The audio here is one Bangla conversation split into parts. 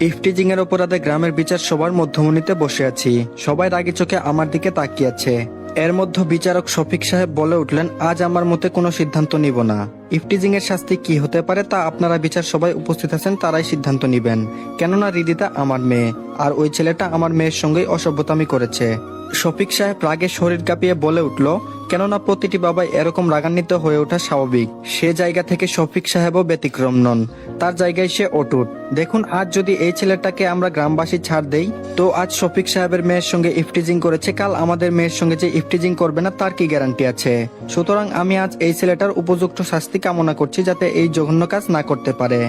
ইফটিজিং এর অপরাধে গ্রামের বিচার সবার মধ্যমণিতে বসে আছি। সবাই রাগী চোখে আমার দিকে তাকিয়ে আছে। এর মধ্যে বিচারক শফিক সাহেব বলে উঠলেন, আজ আমার মতে কোনো সিদ্ধান্ত নিব না। ইফটিজিং এর শাস্তি কি হতে পারে তা আপনারা বিচার সবাই উপস্থিত আছেন, তারাই সিদ্ধান্ত নিবেন। কেননা রিদিতা আমার মেয়ে, আর ওই ছেলেটা আমার মেয়ের সঙ্গেই অসভ্যতামি করেছে। শফিক সাহেব রাগে শরীর কাঁপিয়ে বলে উঠল, কেননা প্রতিটি বাবাই এরকম রাগান্বিত হয়ে ওঠা স্বাভাবিক। সে জায়গা থেকে শফিক সাহেবও ব্যতিক্রম নন, তার জায়গায় সে অটুট। দেখুন, আজ যদি এই ছেলেটাকে আমরা গ্রামবাসী ছাড় দেই, তো আজ শফিক সাহেবের মেয়ের সঙ্গে ইফটিজিং করেছে, কাল আমাদের মেয়ের সঙ্গে যে ইফটিজিং করবে না তার কি গ্যারান্টি আছে? সুতরাং আমি আজ এই ছেলেটার উপযুক্ত শাস্তি কামনা করছি, যাতে এই জঘন্য কাজ না করতে পারে।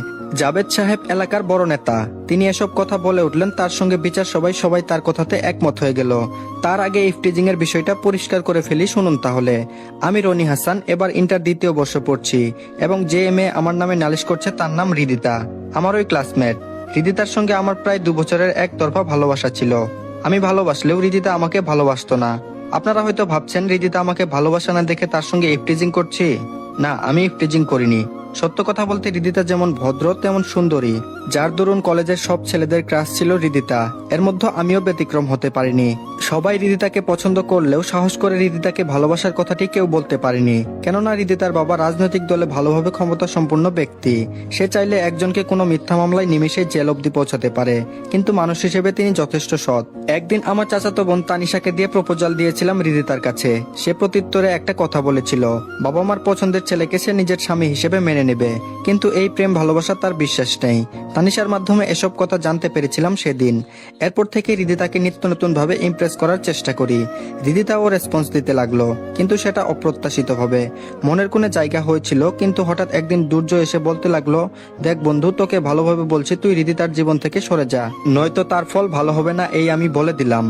জাবেদ সাহেব এলাকার বড় নেতা, তিনি এসব কথা বলে উঠলেন। তার সঙ্গে বিচার সবাই তার কথাতে একমত হয়ে গেল। তার আগে ইফটিজিং এর বিষয়টা পরিষ্কার করে ফেলি, শুনুন তাহলে। আমি রনি হাসান, এবার ইন্টার দ্বিতীয় বর্ষে পড়ছি, এবং যে মেয়ে আমার নামে নালিশ করছে তার নাম রিদিতা, আমার ওই ক্লাসমেট। রিদিতার সঙ্গে আমার প্রায় 2 বছরের একতরফা ভালোবাসা ছিল। আমি ভালোবাসলেও রিদিতা আমাকে ভালোবাসতো না। আপনারা হয়তো ভাবছেন রিদিতা আমাকে ভালোবাসা না দেখে তার সঙ্গে ইফটিজিং করছি। না, আমি ইফটিজিং করিনি। সত্য কথা বলতে রিদিতা যেমন ভদ্র তেমন সুন্দরী, যার দরুন কলেজের সব ছেলেদের ক্রাশ ছিল রিদিতা। এর মধ্যে আমিও ব্যতিক্রম হতে পারিনি। সবাই রিদিতাকে পছন্দ করলেও সাহস করে রিদিতাকে ভালোবাসার কথাটি কেউ বলতে পারেনি। কেননা রিদিতার বাবা রাজনৈতিক দলে ভালোভাবে ক্ষমতা সম্পন্ন ব্যক্তি। সে চাইলে একজনকে কোনো মিথ্যা মামলায় নিমেষে জেল অবধি পৌঁছাতে পারে, কিন্তু মানুষ হিসেবে তিনি যথেষ্ট সৎ। একদিন আমার চাচাতো বোন তানিশাকে দিয়ে প্রপোজাল দিয়েছিলাম রিদিতার কাছে। সে প্রত্যুত্তরে একটা কথা বলেছিল, বাবা মার পছন্দের ছেলেকে সে নিজের স্বামী হিসেবে মেনে নেবে। কিন্তু এই প্রেম ভালোবাসা তার বিশ্বাস নেই। তানিশার মাধ্যমে এসব কথা জানতে পেরেছিলাম সেদিন। এরপর থেকে রিদিতাকে নিত্য নতুন ভাবে ইমপ্রেস করার চেষ্টা করি। রিদিতাও রেসপন্স দিতে লাগলো, কিন্তু সেটা অপ্রত্যাশিত ভাবে। মনের কোণে জায়গা হয়েছিল, কিন্তু হঠাৎ একদিন দুর্জয় এসে বলতে লাগলো, দেখ বন্ধু, তোকে ভালোভাবে বলছি, তুই রিদিতার জীবন থেকে সরে যা, নয়তো তার ফল ভালো হবে না, এই আমি বলে দিলাম।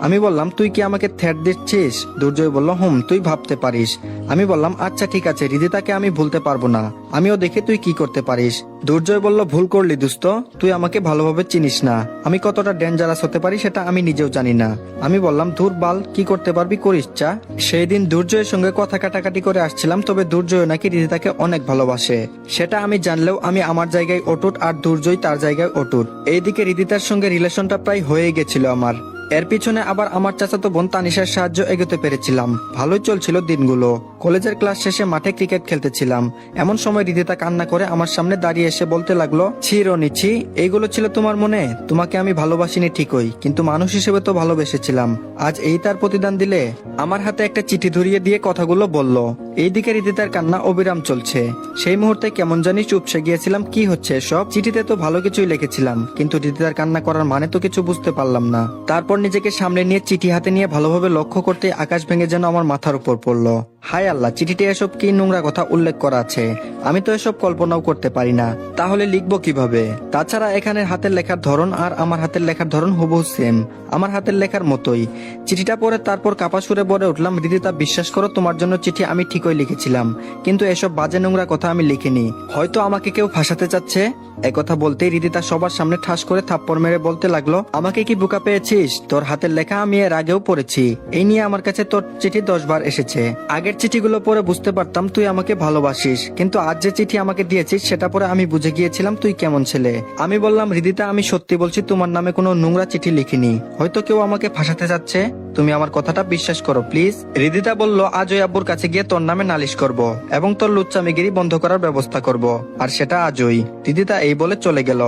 আমি বললাম, তুই কি আমাকে থ্রেট দিচ্ছিস? দুর্জয় বলল, তুই ভাবতে পারিস। আমি বললাম, আচ্ছা ঠিক আছে, রিদিতাকে আমি ভুলতে পারবো না, আমিও দেখি তুই কি করতে পারিস। দুর্জয় বলল, ভুল করলি দোস্ত, তুই আমাকে ভালোভাবে চিনিস না। আমি কতটা ডেঞ্জারাস হতে পারি সেটা আমি নিজেও জানি না। আমি বললাম, ধুর বাল, কি করতে পারবি করিস চা। সেই দিন দুর্জয়ের সঙ্গে কথা কাটাকাটি করে আসছিলাম, তবে দুর্জয় নাকি রিদিতাকে অনেক ভালোবাসে। সেটা আমি জানলেও আমি আমার জায়গায় অটুট, আর দুর্জয় তার জায়গায় অটুট। এইদিকে রিদিতার সঙ্গে রিলেশনটা প্রায় হয়ে গেছিল আমার। এর পিছনে আবার আমার চাচাতো বোন তানিশার সাহায্য এগোতে পেরেছিলাম। ভালোই চলছিল দিনগুলো। কলেজের ক্লাস শেষে মাঠে ক্রিকেট খেলতেছিলাম। এমন সময় রিদিতা কান্না করে আমার সামনে দাঁড়িয়ে এসে বলতে লাগলো, ছি রনি ছি, এইগুলো ছিল তোমার মনে? তোমাকে আমি ভালোবাসিনি ঠিকই, কিন্তু মানুষ হিসেবে তো ভালোবেসেছিলাম। আজ এই তার প্রতিদান দিলে? আমার হাতে একটা চিঠি ধরিয়ে দিয়ে কথাগুলো বলল। এইদিকে রিদিতার কান্না অবিরাম চলছে। সেই মুহূর্তে কেমন জানি চুপসে গিয়েছিলাম, কি হচ্ছে সব? চিঠিতে তো ভালো কিছুই লিখেছিলাম, কিন্তু রিদিতার কান্না করার মানে তো কিছু বুঝতে পারলাম না। তারপর নিজেকে সামনে নিয়ে চিঠি হাতে নিয়ে ভালোভাবে লক্ষ্য করতে আকাশ ভেঙে যেন আমার মাথার উপর পড়লো। হায় আল্লাহ, চিঠিতে এসব কি নোংরা কথা উল্লেখ করা আছে! আমি তো এসব কল্পনাও করতে পারি না, তাহলে লিখবো কিভাবে? তাছাড়া এখানে হাতের লেখার ধরন আর আমার হাতের লেখার ধরন হুবহু সেম, আমার হাতের লেখার মতোই। চিঠিটা পড়ে তারপর কাপা সুরে বলে উঠলাম, রিদিতা, বিশ্বাস করো, তোমার জন্য চিঠি আমি ঠিকই লিখেছিলাম, কিন্তু এসব বাজে নোংরা কথা আমি লিখিনি। হয়তো আমাকে কেউ ফাঁসাতে চাচ্ছে। একথা বলতেই রিদিতা সবার সামনে ঠাস করে থাপ্পড় মেরে বলতে লাগলো, আমাকে কি বোকা পেয়েছিস? তোর হাতের লেখা আমি এর আগেও পড়েছি। এই নিয়ে আমার কাছে তোর চিঠি 10 বার এসেছে। আগের চিঠিগুলো পড়ে বুঝতে পারতাম তুই আমাকে ভালোবাসিস, কিন্তু আজ যে চিঠি আমাকে দিয়েছিস সেটা পরে আমি বুঝে গিয়েছিলাম তুই কেমন ছেলে। আমি বললাম, রিদিতা, আমি সত্যি বলছি, তোমার নামে কোনো নোংরা চিঠি লিখিনি। হয়তো কেউ আমাকে ফাঁসাতে যাচ্ছে, তুমি আমার কথাটা বিশ্বাস করো প্লিজ। রিদিতা বলল, আজ ওই আব্বুর কাছে গিয়ে তোর নামে নালিশ করব, এবং তোর লুচ্চামিগিরি বন্ধ করার ব্যবস্থা করব, আর সেটা আজই। রিদিতা এই বলে চলে গেল।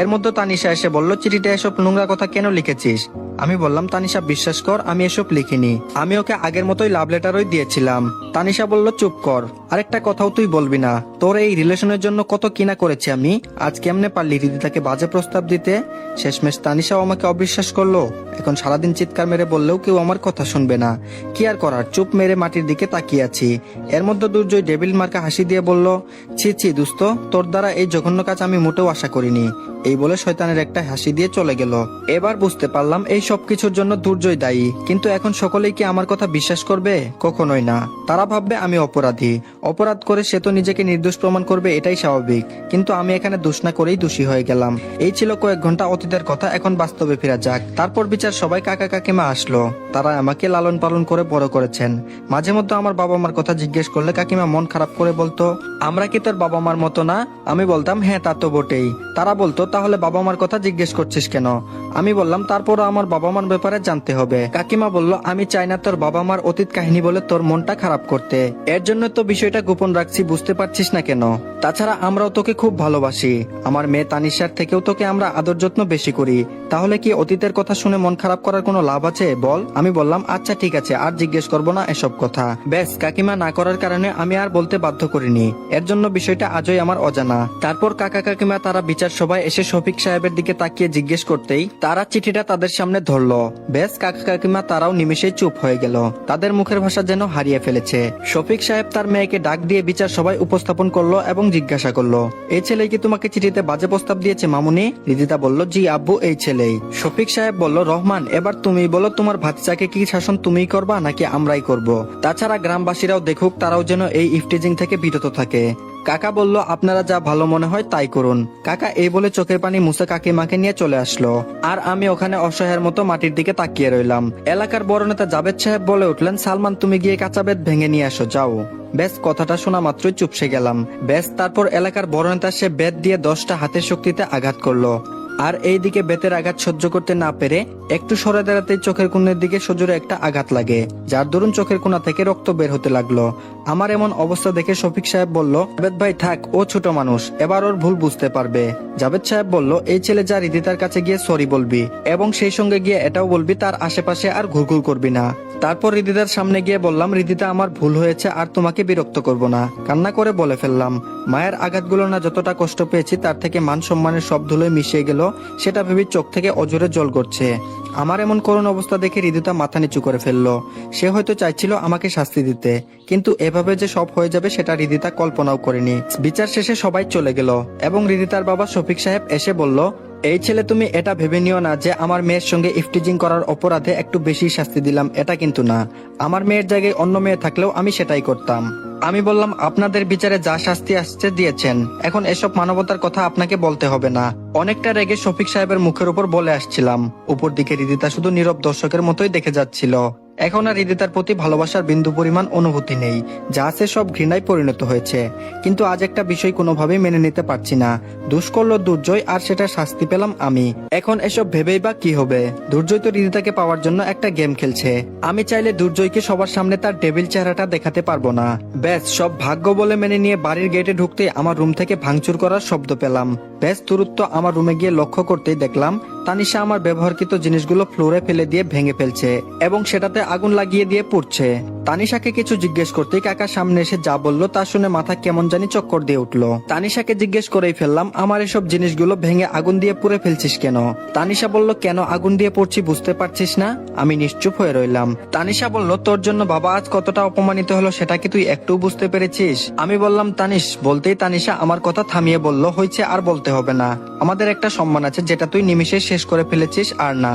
এর মধ্যে তানিশা এসে বলল, চিঠিটা এসব নোংরা কথা কেন লিখেছিস? আমি বললাম, তানিশা, বিশ্বাস কর, আমি এসব লিখিনি। আমি ওকে আগের মতোই লাভ লেটারই দিয়েছিলাম। তানিশা বলল, চুপ কর, আরেকটা কথাও তুই বলবি না। তোর এই রিলেশনের জন্য কত কিনা করেছি আমি, আজ কেমনে পারলি রিদিতাকে বাজে প্রস্তাব দিতে? শেষমেশ তানিশাও আমাকে অবিশ্বাস করলো। এখন সারাদিন চিৎকার মেরে বললেও কেউ আমার কথা শুনবে না। কি আর করার, চুপ মেরে মাটির দিকে তাকিয়ে আছি। এর মধ্যে দুর্জয় ডেভিল মার্কা হাসি দিয়ে বলল, ছি ছি দোস্ত, তোর দ্বারা এই জঘন্য কাজ আমি মোটেও আশা করিনি। এই বলে শয়তানের একটা হাসি দিয়ে চলে গেল। এবার বুঝতে পারলাম এই সবকিছুর জন্য দুর্জয় দায়ী, কিন্তু এখন সকলেই কি আমার কথা বিশ্বাস করবে? কখনোই না। তারা ভাববে আমি অপরাধী। অপরাধ করে সে তো নিজেকে নির্দোষ প্রমাণ করবে, এটাই স্বাভাবিক। কিন্তু আমি এখানে দোষ না করেই দোষী হয়ে গেলাম। এই ছিল কয়েক ঘন্টা অতীতের কথা, এখন বাস্তবে ফেরা যাক। তারপর বিচার বিচার সবাই কাকা কাকিমা আসলো। তারা আমাকে লালন পালন করে বড় করেছেন। মাঝে মধ্যে আমার বাবা মার কথা জিজ্ঞেস করলে কাকিমা মন খারাপ করে বলতো, আমরা কি তোর বাবা মার মতো না? আমি বলতাম হ্যাঁ তা তো বটেই। তারা বলতো তাহলে বাবা মার কথা জিজ্ঞেস করছিস কেন? আমি বললাম তারপরও আমার বাবা মার ব্যাপারে জানতে হবে। কাকিমা বলল, আমি চাই না তোর বাবা মার অতীত কাহিনী বলে তোর মনটা খারাপ করতে, এর জন্য তো বিষয়টা গোপন রাখছি, বুঝতে পারছিস না কেন? তাছাড়া আমরাও তোকে খুব ভালোবাসি, আমার মেয়ে তানিশার থেকেও তোকে আমরা আদর যত্ন বেশি করি। তাহলে কি অতীতের কথা শুনে মন খারাপ করার কোনো লাভ আছে বল? আমি বললাম আচ্ছা ঠিক আছে, আর জিজ্ঞেস করবো না এসব কথা। ব্যাস, কাকিমা না করার কারণে আমি আর বলতে বাধ্য করিনি, এর জন্য বিষয়টা আজই আমার অজানা। তারপর কাকা কাকিমা তারা বিচার সভায় এসে শফিক সাহেবের দিকে তাকিয়ে জিজ্ঞেস করতেই তারা চিঠিটা তাদের সামনে ধরলো। বেশ, কাকা কাকিমা তারাও নিমেষেই চুপ হয়ে গেল, তাদের মুখের ভাষা যেন হারিয়ে ফেলেছে। শফিক সাহেব তার মেয়েকে ডাক দিয়ে বিচার সভায় উপস্থাপন করলো এবং জিজ্ঞাসা করলো, এই ছেলে কি তোমাকে চিঠিতে বাজে প্রস্তাব দিয়েছে মামুনি? রিদিতা বলল, জি আব্বু, এই ছেলেই। শফিক সাহেব বলল, রহমান এবার তুমি বলো, তোমার ভাতিজাকে কি শাসন তুমিই করবা নাকি আমরাই করব? তাছাড়া গ্রামবাসীরাও দেখুক, তারাও যেন এই ইফটিজিং থেকে বিরত থাকে। কাকা বলল, আপনারা যা ভালো মনে হয় তাই করুন। কাকা এই বলে চোখের পানি মুছে কাকিমাকে নিয়ে চলে আসলো, আর আমি ওখানে অসহায়ের মতো মাটির দিকে তাকিয়ে রইলাম। এলাকার বড় নেতা জাবেদ সাহেব বলে উঠলেন, সালমান তুমি গিয়ে কাঁচা বেত ভেঙে নিয়ে আসো, যাও। বেশ, কথাটা শোনা মাত্রই চুপসে গেলাম। বেশ, তারপর এলাকার বড় নেতা সে বেত দিয়ে 10টা হাতের শক্তিতে আঘাত করলো, আর এইদিকে বেতের আঘাত সহ্য করতে না পেরে একটু সরে দাঁড়াতেই চোখের কোণের দিকে সজোরে একটা আঘাত লাগে, যার দরুন চোখের কোণা থেকে রক্ত বের হতে লাগলো। আমার এমন অবস্থা দেখে শফিক সাহেব বলল, জাবেদ ভাই থাক, ও ছোট মানুষ, এবার ওর ভুল বুঝতে পারবে। জাবেদ সাহেব বলল, এই ছেলে যা, রিদিতার কাছে গিয়ে সরি বলবি এবং সেই সঙ্গে গিয়ে এটাও বলবি তার আশেপাশে আর ঘুরঘুর করবি না। তারপর রিদিতার সামনে গিয়ে বললাম, রিদিতা আমার ভুল হয়েছে, আর তোমাকে বিরক্ত করব না। কান্না করে বলে ফেললাম, মায়ের আঘাতগুলো না যতটা কষ্ট পেয়েছি তার থেকে মান সম্মানের সব ধুলোয় মিশিয়ে গেল, সেটা ভেবে চোখ থেকে অজরে জল গড়ছে। আমার এমন করুণ অবস্থা দেখে রিদিতা মাথা নিচু করে ফেললো। সে হয়তো চাইছিল আমাকে শাস্তি দিতে, কিন্তু এভাবে যে সব হয়ে যাবে সেটা রিদিতা কল্পনাও করেনি। বিচার শেষে সবাই চলে গেল এবং রিদিতার বাবা শফিক সাহেব এসে বলল, এই ছেলে তুমি এটা ভেবে নিও না যে আমার মেয়ের সঙ্গে ইফটিজিং করার অপরাধে একটু বেশি শাস্তি দিলাম, এটা কিন্তু না। আমার মেয়ের জায়গায় অন্য মেয়ে থাকলেও আমি সেটাই করতাম। আমি বললাম, আপনাদের বিচারে যা শাস্তি আসছে দিয়েছেন, এখন এসব মানবতার কথা আপনাকে বলতে হবে না। অনেকটা রেগে শফিক সাহেবের মুখের উপর বলে আসছিলাম। উপর দিকে রিদিতা শুধু নীরব দর্শকের মতোই দেখে যাচ্ছিল। এখন আর রিদিতার প্রতি ভালোবাসার বিন্দু পরিমাণ অনুভূতি নেই, যা আছে সব ঘৃণায় পরিণত হয়েছে। কিন্তু আজ একটা বিষয় কোনোভাবেই মেনে নিতে পারছি না। দোষ করলো দুর্জয়, আর সেটা শাস্তি পেলাম আমি। এখন এসব ভেবেই বা কি হবে? দুর্জয় তো রিদিতাকে পাওয়ার জন্য একটা গেম খেলছে। আমি চাইলে দুর্জয়কে সবার সামনে তার টেবিল চেহারাটা দেখাতে পারবো না। ব্যাস, সব ভাগ্য বলে মেনে নিয়ে বাড়ির গেটে ঢুকতে আমার রুম থেকে ভাঙচুর করার শব্দ পেলাম। বেশ দূরত্ব আমার রুমে গিয়ে লক্ষ্য করতেই দেখলাম তানিশা আমার ব্যবহারকৃত জিনিসগুলো ফ্লোরে ফেলে দিয়ে ভেঙে ফেলছে এবং সেটাতে আগুন লাগিয়ে দিয়ে পুড়ছে। তানিশাকে কিছু জিজ্ঞেস করতেই কাকার সামনে এসে যা বললো তা শুনে মাথা কেমন জানি চক্কর দিয়ে উঠলো। তানিশাকে জিজ্ঞেস করেই ফেললাম, আমার এসব জিনিসগুলো ভেঙে আগুন দিয়ে পুড়ে ফেলছিস কেন? তানিশা বলল, কেন আগুন দিয়ে পড়ছি বুঝতে পারছিস না? আমি নিশ্চুপ হয়ে রইলাম। তানিশা বলল, তোর জন্য বাবা আজ কতটা অপমানিত হলো সেটা কি তুই একটু বুঝতে পেরেছিস? আমি বললাম, তানিশ। বলতেই তানিশা আমার কথা থামিয়ে বলল, হয়েছে, আর বলতে হবে না। আমাদের একটা সম্মান আছে যেটা তুই নিমিষে শেষ করে ফেলেছিস, আর না।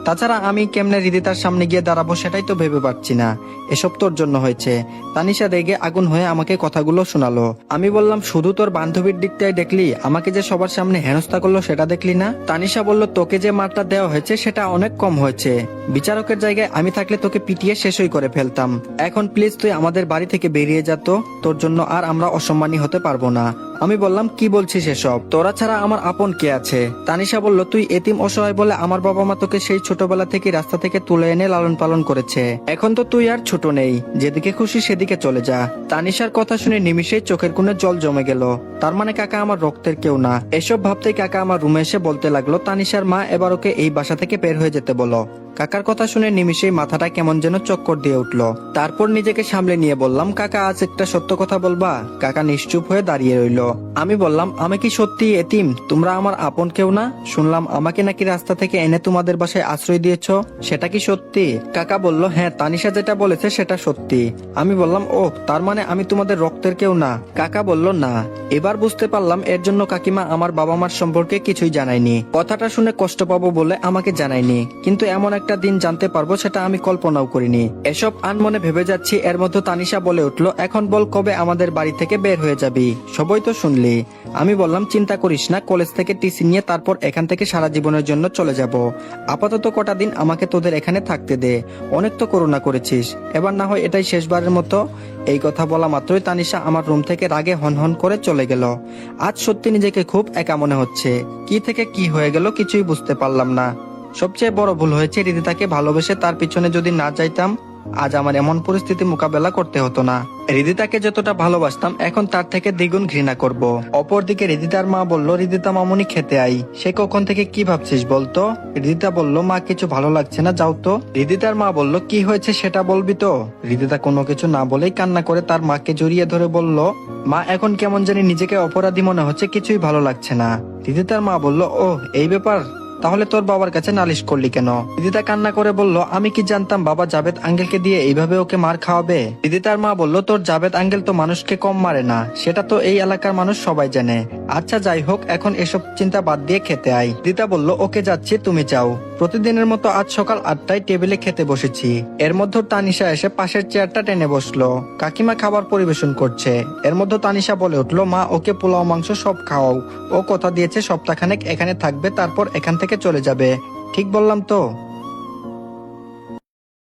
তাছাড়া আমি কেমনে রিদিতার সামনে গিয়ে দাঁড়াবো সেটাই তো ভেবে পাচ্ছি না। এসব তোর জন্য হয়েছে। তানিশা রেগে আগুন হয়ে আমাকে কথাগুলো শোনালো। আমি বললাম, শুধু তোর বান্ধবীর দিকটাই দেখলি? আমাকে যে সবার সামনে হেনস্থা করলো সেটা দেখলি না? তানিশা বলল, তোকে যে মারটা দেওয়া হয়েছে সেটা অনেক কম হয়েছে। বিচারকের জায়গায় আমি থাকলে তোকে পিটিয়ে শেষই করে ফেলতাম। এখন প্লিজ তুই আমাদের বাড়ি থেকে বেরিয়ে যা তো, তোর জন্য আর আমরা অসম্মানী হতে পারবো না। আমি বললাম, কি বলছিস এসব? তোরা ছাড়া আমার আপন কে আছে? তানিশা বলল, তুই এতিম অসহায় বলে আমার বাবা মা তোকে সেই ছোটবেলা থেকে রাস্তা থেকে তুলে এনে লালন পালন করেছে। এখন তো তুই আর ছোট নেই, যেদিকে খুশি সেদিকে চলে যা। তানিশার কথা শুনে নিমিষেই চোখের কোণে জল জমে গেল। তার মানে কাকা আমার রক্তের কেউ না। এসব ভাবতেই কাকা আমার রুমে এসে বলতে লাগলো, তানিশার মা এবার ওকে এই বাসা থেকে বের হয়ে যেতে বলো। কাকার কথা শুনে নিমিষেই মাথাটা কেমন যেন চক্কর দিয়ে উঠলো। তারপর নিজেকে সামলে নিয়ে বললাম, কাকা আজ একটা সত্য কথা বলবা? কাকা নিশ্চুপ হয়ে দাঁড়িয়ে রইলো। আমি বললাম, আমি কি সত্যি এতিম? তোমরা আমার আপন কেউ না? শুনলাম আমাকে নাকি রাস্তা থেকে এনে তোমাদের বাসায় আশ্রয় দিয়েছো, সেটা কি সত্যি? কাকা বলল, হ্যাঁ, তানিশা যেটা বলেছে সেটা সত্যি। আমি বললাম, ও তার মানে আমি তোমাদের রক্তের কেউ না? কাকা বলল, না। এবার বুঝতে পারলাম এর জন্য কাকিমা আমার বাবা মার সম্পর্কে কিছুই জানায়নি। কথাটা শুনে কষ্ট পাবো বলে আমাকে জানায়নি, কিন্তু এমন একটা দিন জানতে পারবো সেটা আমি কল্পনাও করিনি। এসব আনমনে ভেবে যাচ্ছি, এর মধ্যে তানিশা বলে উঠলো, এখন বল কবে আমাদের বাড়ি থেকে বের হয়ে যাবি? সবাই তো শুনলি? আমি বললাম চিন্তা করিস না, কলেজ থেকে টিসি নিয়ে তারপর এখান থেকে সারা জীবনের জন্য চলে যাব। আপাতত কটা দিন আমাকে তোদের এখানে থাকতে দে। অনেক তো করুণা করেছিস, এবার না হয় এটাই শেষবারের মতো। এই কথা বলা মাত্রই তানিশা আমার রুম থেকে রাগে হনহন করে চলে গেল। আজ সত্যি নিজেকে খুব একা মনে হচ্ছে। কি থেকে কি হয়ে গেল কিছুই বুঝতে পারলাম না। সবচেয়ে বড় ভুল হয়েছে, হৃদিতাকে ভালোবেসে তার পিছনে যদি না যাইতাম আজ আমার এমন পরিস্থিতি মোকাবেলা করতে হতো না। হৃদিতাকে যতটা ভালোবাসতাম এখন তার থেকে দ্বিগুণ ঘৃণা করব। অপরদিকে হৃদিতার মা বলল, হৃদিতা মামুনি খেতে আই। সে কখন থেকে কি ভাবছিস বলতো? হৃদিতা বলল, মা কিছু ভালো লাগছে না, যাও তো। হৃদিতার মা বলল, কি হয়েছে সেটা বলবি তো? হৃদিতা কোনো কিছু না বলেই কান্না করে তার মাকে জড়িয়ে ধরে বলল, মা এখন কেমন জানি নিজেকে অপরাধী মনে হচ্ছে, কিছুই ভালো লাগছে না। হৃদিতার মা বলল, ও এই ব্যাপার, তাহলে তোর বাবার কাছে নালিশ করলি কেন? হৃদিতা কান্না করে বলল, আমি কি জানতাম বাবা জাভেদ আঙ্কেলকে দিয়ে এইভাবে ওকে মার খাওয়াবে। হৃদিতার মা বলল, তোর জাভেদ আঙ্কেল তো মানুষকে কম মারে না, সেটা তো এই এলাকার মানুষ সবাই জানে। আচ্ছা যাই হোক, এখন এসব চিন্তা বাদ দিয়ে খেতে আই। হৃদিতা বলল, ওকে যাচ্ছি, তুমি যাও। প্রতিদিনের মতো আজ সকাল 8টায় টেবিলে খেতে বসেছি। এর মধ্যে তানিশা এসে পাশের চেয়ারটা টেনে বসলো। কাকিমা খাবার পরিবেশন করছে। এর মধ্যে তানিশা বলে উঠলো, মা ওকে পোলাও মাংস সব খাওয়াও। ও কথা দিয়েছে সপ্তাহখানেক এখানে থাকবে, তারপর এখান থেকে চলে যাবে। ঠিক বললাম তো?